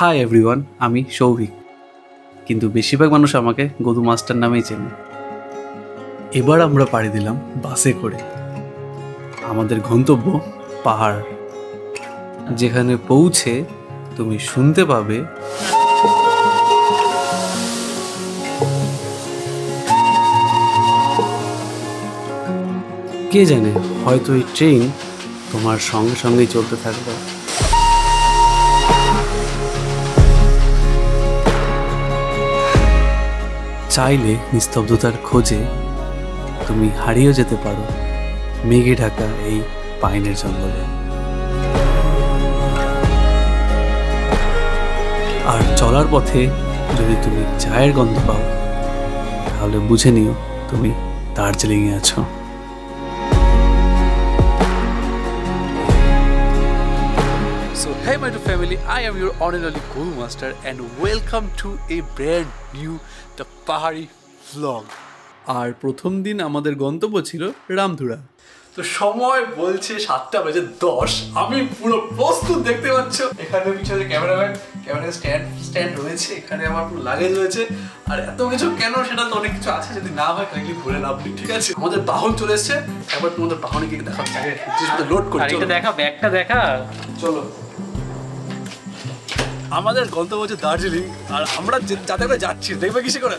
Hi everyone, আমি সৌভিক, কিন্তু বেশিরভাগ মানুষ আমাকে গদু মাস্টার নামেই চেনে। এবার আমরা পাড়ি দিলাম বাসে করে। আমাদের গন্তব্য পাহাড়, যেখানে পৌঁছে তুমি শুনতে পাবে কে জানে, হয়তো এই ট্রেন তোমার সঙ্গে সঙ্গেই চলতে থাকবে। চাইলে নিস্তব্ধতার খোঁজে তুমি হারিয়ে যেতে পারো মেঘে ঢাকা এই পাইনের জঙ্গলে। আর চলার পথে যদি তুমি চায়ের গন্ধ পাও, তাহলে বুঝে নিও তুমি দার্জিলিংয়ে আছো। So hey my two family, I am your one and only Guru Master and welcome to a brand new The Pahari Vlog. আর প্রথম দিন আমাদের গন্তব্য ছিল রামধুরা। তো সময় বলছে 7:10। আমি পুরো প্রস্তুত, দেখতে পাচ্ছ। এখানে পিছনে ক্যামেরাম্যান স্ট্যান্ড রয়েছে, এখানে আমার পুরো লাগেজ রয়েছে। আর এত কিছু কেন, সেটা তো অনেক কিছু আছে, যদি না হয় কাইন্ডলি বলে নাও, ঠিক আছে? আমাদের বাহন চলে এসেছে, একবার তোমাদের বাহনে গিয়ে দেখাচ্ছি, লোড করি। এটা দেখা, ব্যাগটা দেখা, চলো। আমাদের গন্তব্য হচ্ছে দার্জিলিং, আর আমরা যাতে করে যাচ্ছি দেখবে কিসে করে,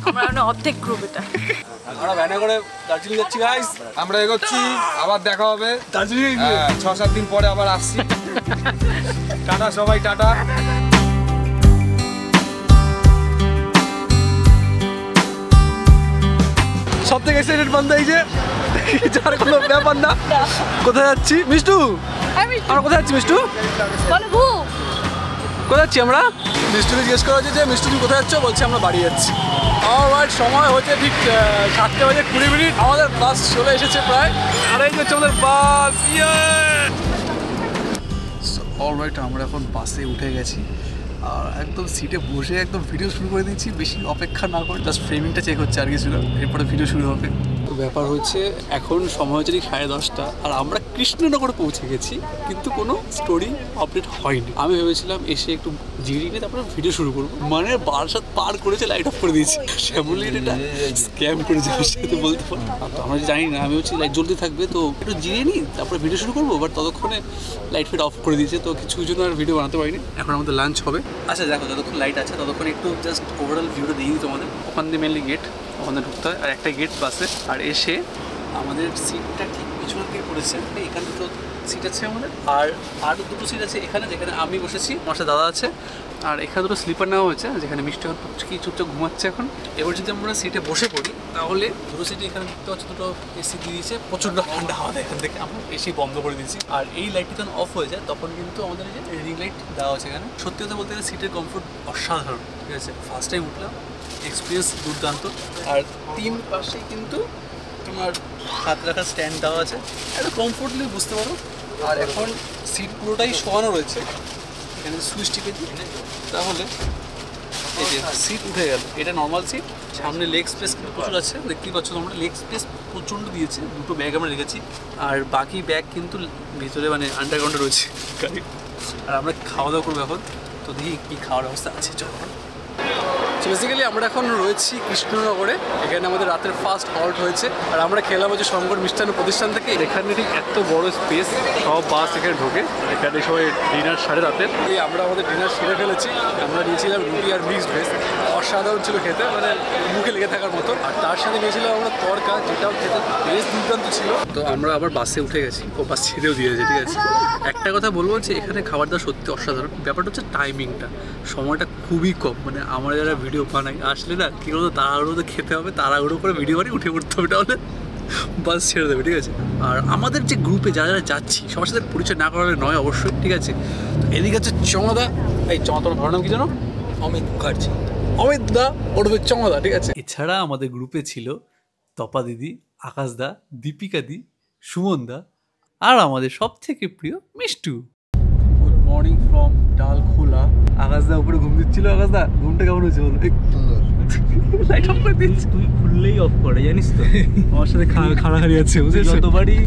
আমরা অর্ধেক গ্রুপ, এটা আমরা ভ্যানে করে দার্জিলিং যাচ্ছি গাইস। আমরা এগোচ্ছি, আবার দেখা হবে দার্জিলিং। 6-7 দিন পরে আবার আসছি। টাটা সবাই, টাটা। সব থেকে এক্সাইটেড বান্দা এই যে, যার কোনো ব্যাপার না। কোথায় যাচ্ছি মিষ্টু? আমরা কোথায় যাচ্ছি মিষ্টু? কোথায় যাচ্ছি আমরা? মিষ্টুকে জিজ্ঞেস করা হচ্ছে যে মিষ্টু তুমি কোথায় যাচ্ছ? বলছি আমরা বাড়ি যাচ্ছি। অলরাইট, সময় হচ্ছে ঠিক 7:20। আমাদের বাস চলে এসেছে প্রায়, আর এই হচ্ছে আমাদের বাস। অলরাইট, আমরা এখন বাসে উঠে গেছি, আর একদম সিটে বসে একদম ভিডিও শুরু করে দিচ্ছি। বেশি অপেক্ষা না করে জাস্ট ফ্রেমিংটা চেক হচ্ছে আর কিছু না, এরপরে ভিডিও শুরু হবে। তো ব্যাপার হচ্ছে এখন সময় হচ্ছে ঠিক 10:30, আর আমরা কৃষ্ণনগরে পৌঁছে গেছি, কিন্তু কোনো স্টোরি আপডেট হয়নি। আমি ভেবেছিলাম এসে একটু জিরিয়ে নিয়ে তারপরে ভিডিও শুরু করবো, মানে বারাসাত পার করেছে, লাইট অফ করে দিয়েছি। শ্যামলির এটা স্ক্যাম করেছে আমার সাথে, বলতে পারো। তো আমরা জানি না, আমি হচ্ছে লাইট জ্বলতে থাকবে, তো একটু জিরিয়ে নিই তারপরে ভিডিও শুরু করবো, বাট ততক্ষণে লাইট ফিট অফ করে দিয়েছে, তো কিছু জন্য আর ভিডিও বানাতে পারিনি। এখন আমাদের লাঞ্চ হবে। আচ্ছা দেখো, যতক্ষণ লাইট আছে ততক্ষণ একটু জাস্ট ওভারঅল ভিউটা দিয়ে দিই তোমাদের। ওখান দিয়ে মেনলি গেট, ওখানে ঢুকতে হয়, আর একটা গেট বাসে। আর এসে আমাদের সিটটা ঠিক পিছনের দিকে পড়েছে, এখানে দুটো সিট আছে আমাদের, আর দুটো সিট আছে এখানে, যেখানে আমি বসেছি, আমার সাথে দাদা আছে। আর এখানে দুটো স্লিপার নেওয়া হয়েছে, যেখানে মিষ্টি এখন চুপচাপ ঘুমাচ্ছে এখন। এবার যদি আমরা সিটে বসে পড়ি, তাহলে দুটো সিটে এখানে দেখতে পাচ্ছি দুটো এসি দিয়ে দিয়েছে, প্রচণ্ড ঠান্ডা হাওয়া দেয় এখান থেকে। আমরা এসি বন্ধ করে দিয়েছি, আর এই লাইটটি যখন অফ হয়ে যায় তখন কিন্তু আমাদের এই যে রিং লাইট দেওয়া আছে এখানে। সত্যি কথা বলতে গেলে সিটের কমফোর্ট অসাধারণ, ঠিক আছে? ফার্স্ট টাইম উঠলাম, এক্সপিরিয়েন্স দুর্দান্ত। আর 3 পাশে কিন্তু তোমার হাত রাখার স্ট্যান্ড দেওয়া আছে, একটা কমফোর্টলি বুঝতে পারো। আর এখন সিট পুরোটাই শোয়ানো রয়েছে, এখানে সুইচ টিপে দিই, তাহলে এই যে সিট উঠে গেল। এটা নর্মাল সিট, সামনে লেগ স্পেস কিন্তু প্রচুর আছে, দেখতেই পাচ্ছ তোমরা, লেগ স্পেস প্রচণ্ড দিয়েছে। দুটো ব্যাগ আমরা রেখেছি, আর বাকি ব্যাগ কিন্তু ভিতরে মানে আন্ডারগ্রাউন্ডে রয়েছে গাড়ির। আর আমরা খাওয়া দাওয়া করবো এখন, তো দেখি কী খাওয়ার অবস্থা আছে। চলো। বেসিক্যালি আমরা এখন রয়েছি কৃষ্ণনগরে, এখানে আমাদের রাতের ফার্স্ট হল্ট হয়েছে। আর আমরা খেলাম হচ্ছে শঙ্কর মিষ্টান্ন প্রতিষ্ঠান থেকে। এখানে ঠিক এত বড় স্পেস, সব বাস এখানে ঢোকে, এখানে সবাই ডিনার সাড়ে রাতের। আমরা আমাদের ডিনার সেরে ফেলেছি। আমরা নিয়েছিলাম রুটি আর মিক্সড ভেজ, অসাধারণ ছিল খেতে, মানে মুখে লেগে থাকার মতো। আর তার সাথে নিয়েছিলাম আমরা তরকা, যেটাও খেতে বেশ দুর্দান্ত ছিল। তো আমরা আবার বাসে উঠে গেছি, ও বাস ছেড়েও দিয়েছে, ঠিক আছে? একটা কথা বলবো যে এখানে খাবার দাওয়া সত্যি অসাধারণ। ব্যাপারটা হচ্ছে টাইমিংটা, সময়টা খুবই কম। মানে আমরা যারা ভিডিও বানাই আসলে না, কি বলতো, তাড়াহুড়ো খেতে হবে, তাড়াহুড়ো করে ভিডিও বানিয়ে উঠে পড়তে হবে, তাহলে বাস ছেড়ে দেবে, ঠিক আছে? আর আমাদের যে গ্রুপে যারা যারা যাচ্ছি সবার সাথে পরিচয় না করালে নয় অবশ্যই, ঠিক আছে? এদিকে হচ্ছে চমাদা। এই চমাদার ভালো নাম কি জানো? অমিত মুখার্জি। অমিত দা ওরফে চমাদা, ঠিক আছে? এছাড়া আমাদের গ্রুপে ছিল তপা দিদি, আকাশ দা, দীপিকা দি, সুমন দা, আর আমাদের সব থেকে প্রিয় Mishtu. Good morning from Dalkhola. আকাশদা উপরে ঘুম দিচ্ছিল। আকাশদা, ঘুমটা কেমন হয়েছে বলো? লাইট অফ করে দিচ্ছি, তুই খুললেই অফ করে, জানিস তো? আমার সাথে খাড়াখাড়ি আছে, যতবারই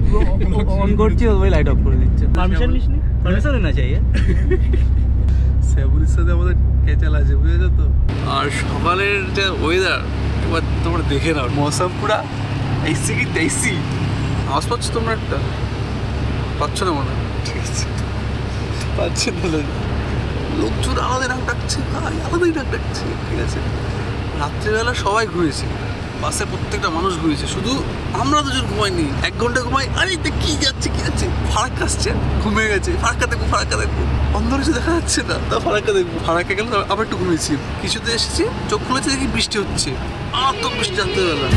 অন করছি ততবারই লাইট অফ করে দিচ্ছে। পারমিশন নিস নি? परमिशन लेना चाहिए। শ্যামলির সাথে আমাদের কেচাল আছে, বুঝেছো তো? আর সকালের যে ওয়েদার এবার তোমরা দেখে নাও, মৌসুম পুরা এসি কি তেইসি। আওয়াজ পাচ্ছ তোমরা একটা? পাচ্ছ না মনে হয়? ঠিক আছে, পাচ্ছেন তাহলে। লোকজন আলাদা নাক ডাকছে, ভাই আলাদাই নাক ডাকছে, ঠিক আছে। রাত্রিবেলা সবাই ঘুরেছে, বাসে প্রত্যেকটা মানুষ ঘুরেছে, শুধু আমরা দুজন ঘুমাইনি। 1 ঘন্টা ঘুমাই, আরে কি যাচ্ছে কি যাচ্ছে, ফারাক্কা আসছে, ঘুমিয়ে গেছে, ফারাক্কা দেখবো ফারাক্কা দেখবো, অন্ধ কিছু দেখা যাচ্ছে না, তা ফারাক্কা দেখবো। ফারাক্কা গেলে আবার একটু ঘুমিয়েছি, কিছুতে এসেছি, চোখ খুলেছে দেখি বৃষ্টি হচ্ছে, আর তো বৃষ্টি রাত্রিবেলা।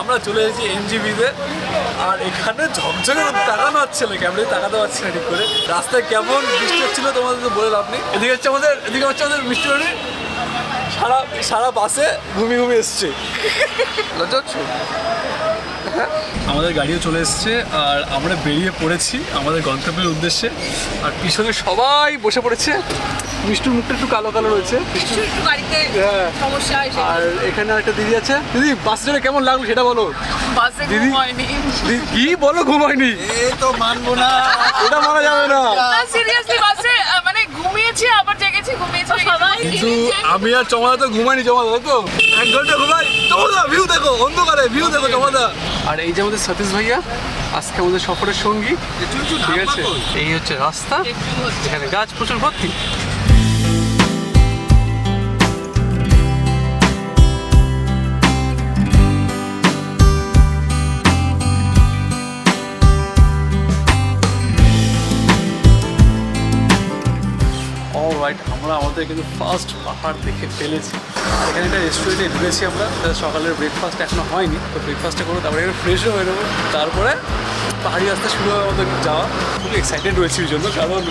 আমরা চলে এসেছি এনজিবিতে, আর এখানে ঝকঝকে তাকানো হচ্ছে না, ক্যামেরায় তাকাতে পারছি না ঠিক করে। রাস্তায় কেমন বৃষ্টি হচ্ছিল তোমাদের তো বলে লাভ নেই। এদিকে হচ্ছে আমাদের মিষ্টি বাড়ি, সারা বাসে ঘুমিয়ে এসছে। লজ্জা হচ্ছে? আমাদের গাড়িও চলে এসছে, আর আমরা বেরিয়ে পড়েছি আমাদের গন্তব্যের উদ্দেশ্যে। আর পিছনে সবাই বসে পড়েছে, মিষ্টির মুখটা একটু কালো কালো রয়েছে। আর এখানে একটা দিদি আছে। দিদি বাসে চড়ে কেমন লাগলো সেটা বলো। দিদি কি বলো, ঘুমায়নি? এই তো মানবো না, এটা মানা যাবে না। সিরিয়াসলি বাসে মানে ঘুমিয়েছি, আবার জেগেছি, ঘুমিয়েছি সবাই। কিন্তু আমি আর চমাদা তো ঘুমাইনি, চমাদা তো 1 ঘন্টা ঘুমাই। চমাদা ভিউ দেখো, অন্ধকারে ভিউ দেখো চমাদা। আর এই যে আমাদের সতীশ ভাইয়া, আজকে আমাদের সফরের সঙ্গী, ঠিক আছে। এই হচ্ছে রাস্তা, এখানে গাছ প্রচুর ভর্তি। আমরা আমাদের কিন্তু ফার্স্ট পাহাড় দেখে ফেলেছি। আর এখানে একটা রেস্টুরেন্টে ঢুকেছি আমরা, সকালের ব্রেকফাস্ট এখনো হয়নি, তো ব্রেকফাস্টটা করবো, তারপরে একটু ফ্রেশও হয়ে নেবো, তারপরে পাহাড়ি রাস্তা শুরু হবে আমাদের যাওয়া। খুব এক্সাইটেড রয়েছি ওই জন্য, কারণ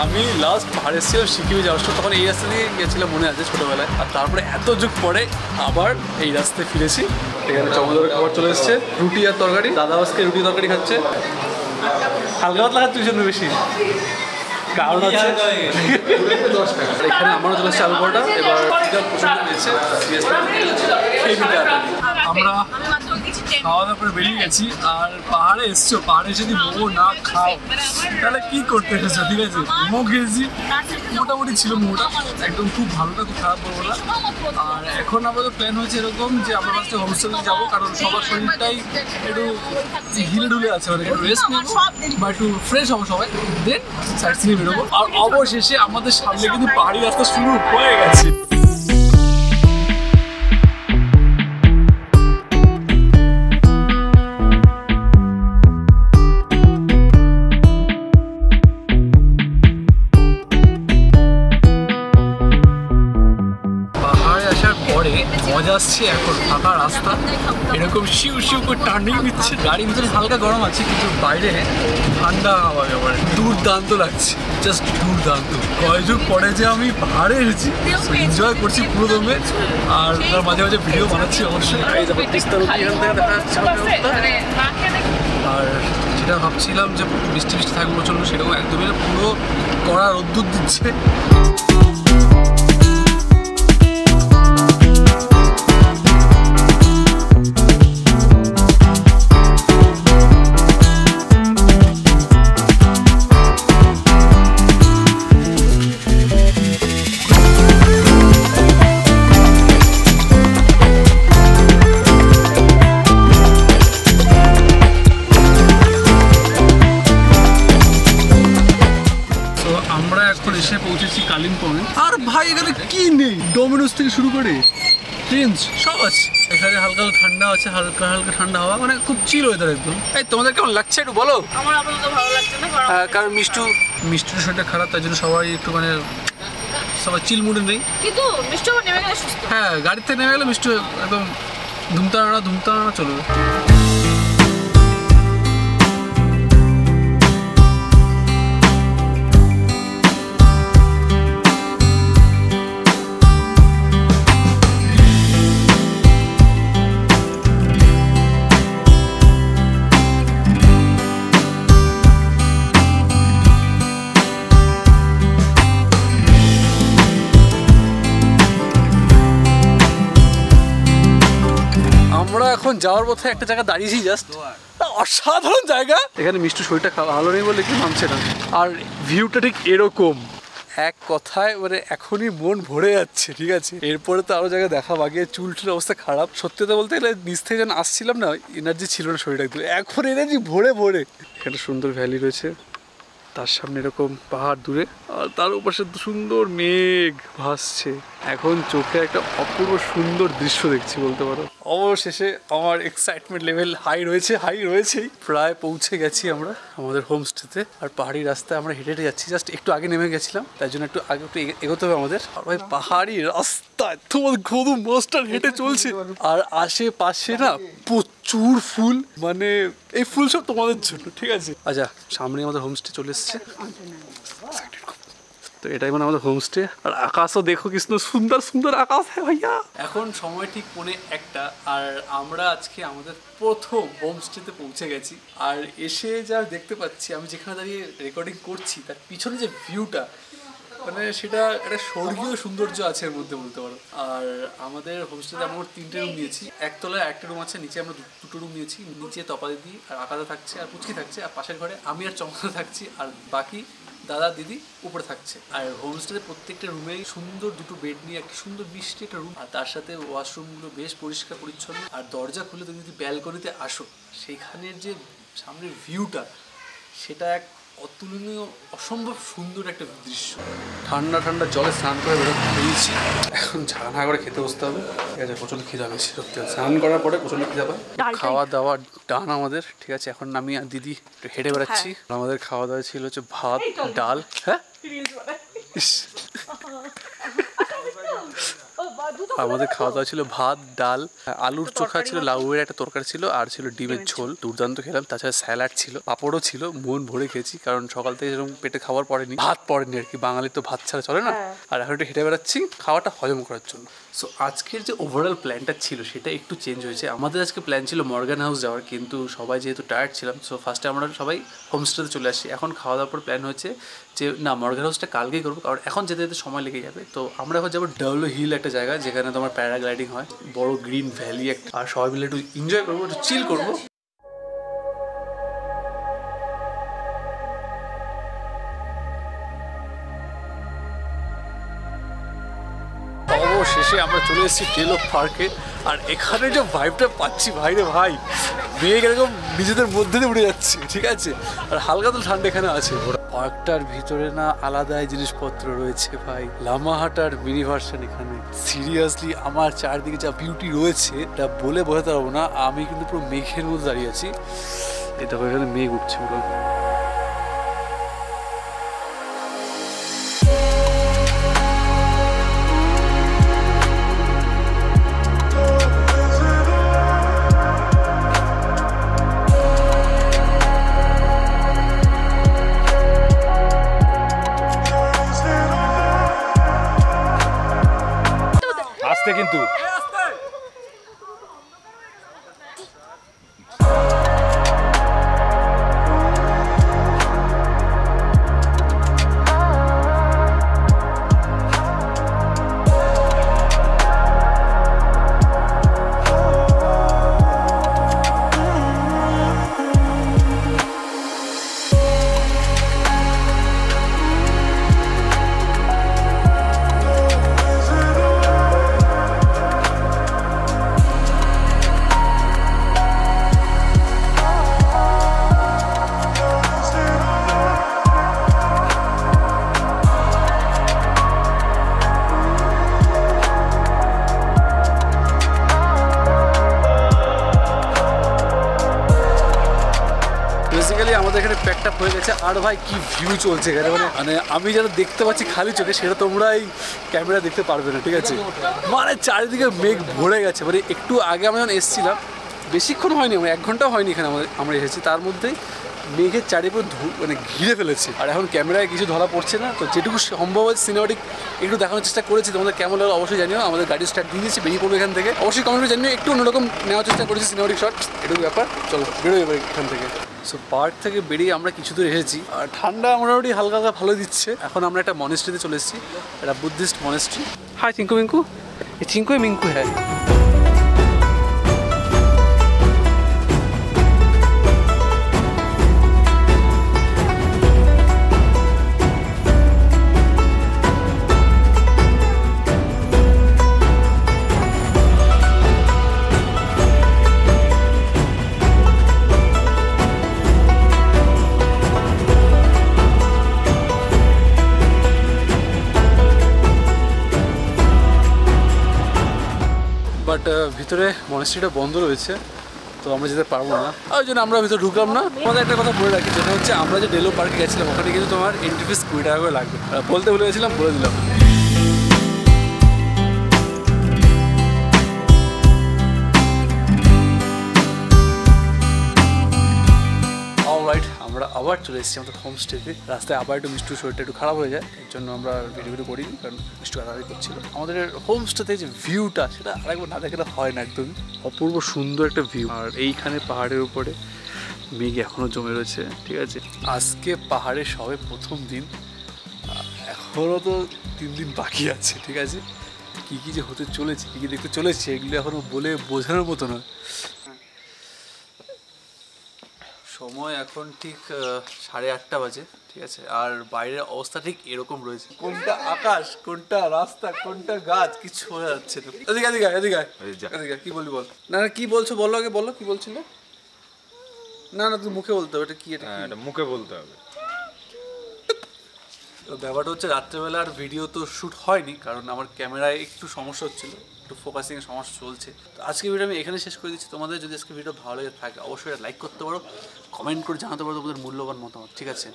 আমি লাস্ট পাহাড় এসেছিলাম সিকিমে যাওয়ার সময়, তখন এই রাস্তা দিয়ে গিয়েছিলাম মনে আছে ছোটোবেলায়। আর তারপরে এত যুগ পরে আবার এই রাস্তায় ফিরেছি। এখানে চমৎকার খাবার চলে এসছে, রুটি আর তরকারি। দাদা আজকে রুটি তরকারি খাচ্ছে, হালকা পাতলা খাচ্ছে ওই জন্য বেশি, কারণ হচ্ছে এখানে আমারও চলে এসছে আলু পরোটা। এবার পছন্দ হয়েছে, আমরা খাওয়া দাওয়া করে বেরিয়ে গেছি। আর পাহাড়ে এসছো, পাহাড়ে যদি মোমো না খাও তাহলে কি করতে এসেছো, ঠিক আছে। মোমো খেয়েছি, মোটামুটি ছিল মোমোটা, একদম খুব ভালোটা, খুব খারাপ বলবো না। আর এখন আমাদের প্ল্যান হয়েছে এরকম যে আমরা ফার্স্টে হোমস্টেতে যাবো, কারণ সবার শরীরটাই একটু হিলে ঢুলে আছে, মানে একটু রেস্ট নেবো বা একটু ফ্রেশ হবো সবাই, দেন সাইড সিনে বেরোবো। আর অবশেষে আমাদের সামনে কিন্তু পাহাড়ি রাস্তা শুরু হয়ে গেছে। মজা আসছে এখন, ফাঁকা রাস্তা, এরকম শিউ শিউ করে টার্নিং দিচ্ছে, গাড়ির ভিতরে হালকা গরম আছে, কিন্তু বাইরে ঠান্ডা হাওয়া, এবারে দুর্দান্ত লাগছে, জাস্ট দুর্দান্ত। কয় যুগ পরে যে আমি পাহাড়ে এসেছি, এনজয় করছি পুরো দমে। আর তার মাঝে মাঝে ভিডিও বানাচ্ছি অবশ্যই। আর যেটা ভাবছিলাম যে বৃষ্টি থাকবে প্রচন্ড, সেরকম একদমই পুরো কড়া রোদ্দুর দিচ্ছে। এসে পৌঁছেছি কালিম্পংয়ে। আর ভাই এখানে কি নেই, ডোমিনোস থেকে শুরু করে ট্রেন্স সব আছে। এখানে হালকা ঠান্ডা আছে, হালকা হালকা ঠান্ডা হাওয়া, মানে খুব চিল ওয়েদার একদম। এই তোমাদের কেমন লাগছে একটু বলো। আমার আপাতত ভালো লাগছে না, কারণ মিষ্টুর শরীরটা খারাপ, তাই জন্য সবাই একটু মানে সবাই চিল মুডে নেই। কিন্তু মিষ্টু নেমে গেলে সুস্থ। হ্যাঁ, গাড়ি থেকে নেমে গেলে মিষ্টু একদম ধুমতানা চলবে। এখন যাওয়ার পথে একটা জায়গা দাঁড়িয়েছি, জাস্ট অসাধারণ জায়গা। এখানে মিষ্টি শরীরটা ভালো নেই বলে কি নামছে না, আর ভিউটা ঠিক এরকম। এক কথায় মানে এখনই মন ভরে যাচ্ছে, ঠিক আছে। এরপরে তো আরো জায়গায় দেখা বাকি, চুলটির অবস্থা খারাপ। সত্যি কথা বলতে গেলে নিচ থেকে যখন আসছিলাম না, এনার্জি ছিল না শরীরটা একদম, এখন এনার্জি ভরে ভরে। এখানে সুন্দর ভ্যালি রয়েছে, তার সামনে এরকম পাহাড় দূরে, আর তার উপরে সুন্দর মেঘ ভাসছে। এখন চোখে একটা অপূর্ব সুন্দর দৃশ্য দেখছি বলতে পারো। অবশেষে আমার এক্সাইটমেন্ট লেভেল হাই রয়েছেই। প্রায় পৌঁছে গেছি আমরা আমাদের হোমস্টেতে। আর পাহাড়ি রাস্তায় আমরা হেঁটে হেঁটে যাচ্ছি, জাস্ট একটু আগে নেমে গেছিলাম, তাই জন্য একটু আগে একটু এগোতে হবে আমাদের। আর ভাই পাহাড়ি রাস্তায় তোমার গরু মাস্টার হেঁটে চলছে, আর আশেপাশে না প্রচুর ফুল, মানে এই ফুল সব তোমাদের জন্য, ঠিক আছে। আচ্ছা, সামনে আমাদের হোমস্টে চলে এসছে, তো এটাই মানে আমাদের হোমস্টে। আর আকাশও দেখো কি সুন্দর সুন্দর আকাশ হ্যাঁ ভাইয়া। এখন সময় ঠিক 1:45, আর আমরা আজকে আমাদের প্রথম হোমস্টেতে পৌঁছে গেছি। আর এসে যা দেখতে পাচ্ছি, আমি যেখানে দাঁড়িয়ে রেকর্ডিং করছি তার পিছনে যে ভিউটা, মানে সেটা একটা স্বর্গীয় সৌন্দর্য আছে এর মধ্যে বলতে পারো। আর আমাদের হোমস্টেতে আমরা 3টে রুম নিয়েছি, একতলায় একটা রুম আছে, নিচে আমরা 2টো রুম নিয়েছি। নিচে তপাদিদি আর আকাদা থাকছে, আর পুচকি থাকছে, আর পাশের ঘরে আমি আর চমকা থাকছি, আর বাকি দাদা দিদি উপরে থাকছে। আর হোমস্টেতে প্রত্যেকটা রুমেই সুন্দর 2টো বেড নিয়ে একটা সুন্দর মিষ্টি একটা রুম, আর তার সাথে ওয়াশরুমগুলো বেশ পরিষ্কার পরিচ্ছন্ন। আর দরজা খুলে তুমি যদি ব্যালকনিতে আসো, সেখানের যে সামনের ভিউটা, সেটা এক অতুলনীয় অসম্ভব সুন্দর একটা দৃশ্য। ঠান্ডা ঠান্ডা জলে স্নান করে বেরিয়েছি, এখন ঝানা করে খেতে বসতে হবে। ঠিক আছে, প্রচণ্ড খিদা পেয়েছি সত্যি। স্নান করার পরে প্রচণ্ড খিদা পায়। খাওয়া দাওয়া ডান আমাদের, ঠিক আছে। এখন আমি আর দিদি একটু হেঁটে বেড়াচ্ছি। আমাদের খাওয়া দাওয়া ছিল হচ্ছে ভাত ডাল। হ্যাঁ, আমাদের খাওয়া দাওয়া ছিল ভাত ডাল, আলুর চোখা ছিল, লাউয়ের একটা তরকারি ছিল, আর ছিল ডিমের ঝোল। দুর্দান্ত খেলাম। তাছাড়া স্যালাড ছিল, পাঁপড়ও ছিল। মন ভরে খেয়েছি, কারণ সকাল থেকে যেরকম পেটে খাবার পড়েনি, ভাত পড়েনি আর কি। বাঙালির তো ভাত ছাড়া চলে না। আর এখন একটু হেঁটে বেড়াচ্ছি খাওয়াটা হজম করার জন্য। সো আজকের যে ওভারঅল প্ল্যানটা ছিল সেটা একটু চেঞ্জ হয়েছে। আমাদের আজকে প্ল্যান ছিল মর্গান হাউস যাওয়ার, কিন্তু সবাই যেহেতু টায়ার্ড ছিলাম, সো ফার্স্টে আমরা সবাই হোমস্টেতে চলে আসছি। এখন খাওয়া দাওয়ার পর প্ল্যান হচ্ছে যে না, মর্গান হাউসটা কালকেই করবো, কারণ এখন যেতে যেতে সময় লেগে যাবে। তো আমরা এখন যাবো ডাবলো হিল, একটা জায়গা যেখানে তোমার প্যারাগ্লাইডিং হয়, বড় গ্রিন ভ্যালি একটা। আর সবাই মিলে একটু এনজয় করবো, একটু চিল করবো। অবশেষে আমরা চলে এসেছি টেলো পার্কে। আর এখানে যে ভাইবটা পাচ্ছি ভাই রে ভাই, মেঘ এরকম নিজেদের মধ্যে দিয়ে উড়ে যাচ্ছে, ঠিক আছে। আর হালকা তো ঠান্ডা এখানে আছে। পার্কটার ভিতরে না আলাদাই জিনিসপত্র রয়েছে ভাই, লামাহাটার মিনি ভার্সন এখানে। সিরিয়াসলি আমার চারদিকে যা বিউটি রয়েছে তা বলে বোঝাতে পারবো না। আমি কিন্তু পুরো মেঘের মধ্যে দাঁড়িয়ে আছি। এই দেখো এখানে মেঘ উঠছে পুরো। কিন্তু আমাদের এখানে প্যাকটা হয়ে গেছে। আর ভাই কি ভিউ চলছে এখানে, মানে আমি যেটা দেখতে পাচ্ছি খালি চোখে, সেটা তোমরা এই ক্যামেরা দেখতে পারবে না, ঠিক আছে। মানে চারিদিকে মেঘ ভরে গেছে। মানে একটু আগে আমি যখন এসেছিলাম, বেশিক্ষণ হয়নি, মানে 1 ঘন্টা হয়নি এখানে আমরা এসেছি, তার মধ্যেই মেঘের চারিপুর মানে ঘিরে ফেলেছে। আর এখন ক্যামেরায় কিছু ধরা পড়ছে না, তো যেটুকু সম্ভব হচ্ছে সিনেমাটিক একটু দেখানোর চেষ্টা করেছি। তোমাদের কেমন লাগলো অবশ্যই জানিও। আমাদের গাড়ি স্টার্ট দিয়ে দিয়েছি, বেরিয়ে পড়বো এখান থেকে। অবশ্যই কমেন্টে জানিও। একটু অন্যরকম নেওয়ার চেষ্টা করেছি সিনেমাটিক শট, এটুকু ব্যাপার। চলো বেরোই এবার এখান থেকে। সো পার্ক থেকে বেরিয়ে আমরা কিছু দূর এসেছি, আর ঠান্ডা মোটামুটি হালকা হালকা ভালো দিচ্ছে। এখন আমরা একটা মনেস্ট্রিতে চলে এসেছি, একটা Buddhist monastery. High Chinku Minku, এই চিঙ্কু মিঙ্কু হ্যাঁ। বাট ভিতরে মনেস্ট্রিটা বন্ধ রয়েছে, তো আমরা যেতে পারবো না, ওই জন্য আমরা ভিতরে ঢুকলাম না। আমাদের একটা কথা বলে রাখি, যেটা হচ্ছে আমরা যে ডেলো পার্কে গেছিলাম ওখানে কিন্তু তোমার এন্ট্রি ফিস 20 টাকা করে লাগবে। বলতে ভুলে গেছিলাম, বলে দিলাম। আমরা আবার চলে এসেছি আমাদের হোমস্টেতে। রাস্তায় আবার একটু মিষ্টুর শরীরটা একটু খারাপ হয়ে যায়, এর জন্য আমরা ভিডিও করিনি, কারণ মিষ্টু আড়াআড়ি করছিল। আমাদের হোমস্টেতে যে ভিউটা, সেটা আরেকবার না দেখলে হয় না, একদমই অপূর্ব সুন্দর একটা ভিউ। আর এইখানে পাহাড়ের উপরে মেঘ এখনও জমে রয়েছে, ঠিক আছে। আজকে পাহাড়ে সবে প্রথম দিন, এখনও তো 3 দিন বাকি আছে, ঠিক আছে। কী কী যে হতে চলেছে, কী কী দেখতে চলেছে, এগুলো এখনও বলে বোঝানোর মতো নয়। সময় এখন ঠিক 8:30 বাজে, ঠিক আছে। আর বাইরের অবস্থা ঠিক এরকম রয়েছে, কোনটা আকাশ, কোনটা রাস্তা, কোনটা গাছ, কিছু বোঝা যাচ্ছে না। এদিকে এদিকে এদিকে এদিকে, কি বলবি বল। না না, কি বলছো বলো, আগে বলো কি বলছিলে। না না, তুই মুখে বলতে হবে, এটা কি, এটা মুখে বলতে হবে। ব্যাপারটা হচ্ছে রাত্রেবেলা আর ভিডিও তো শ্যুট হয়নি, কারণ আমার ক্যামেরায় একটু সমস্যা হচ্ছিল, একটু ফোকাসিংয়ের সমস্যা চলছে। তো আজকে ভিডিও আমি এখানে শেষ করে দিচ্ছি। তোমাদের যদি আজকে ভিডিও ভালো লেগে থাকে অবশ্যই লাইক করতে পারো, কমেন্ট করে জানাতে পারো তোমাদের মূল্যবান মতামত, ঠিক আছে।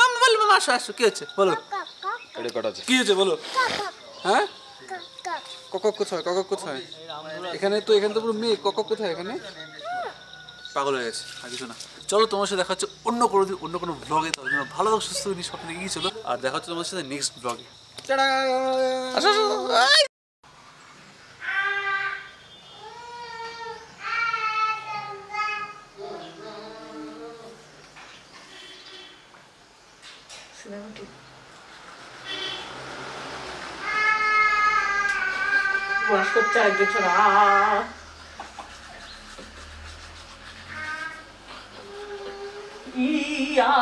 মামা বলো, মামা আসো আসো, কি হচ্ছে বলো, কি হচ্ছে বলো। হ্যাঁ, কক কোথায়, কক কোথায়, এখানে তো পুরো মেয়ে, কক কোথায়, এখানে পাগল হয়ে গেছে, আর কিছু না। চলো, তোমার সাথে দেখা হচ্ছে অন্য কোনো দিন, অন্য কোনো ব্লগে। তার জন্য ভালো থাকো, সুস্থ নিয়ে স্বপ্নে এগিয়ে চলো, আর দেখা হচ্ছে তোমার সাথে নেক্সট ব্লগে। বয়স করছে একজন ছাড়া। ইয়া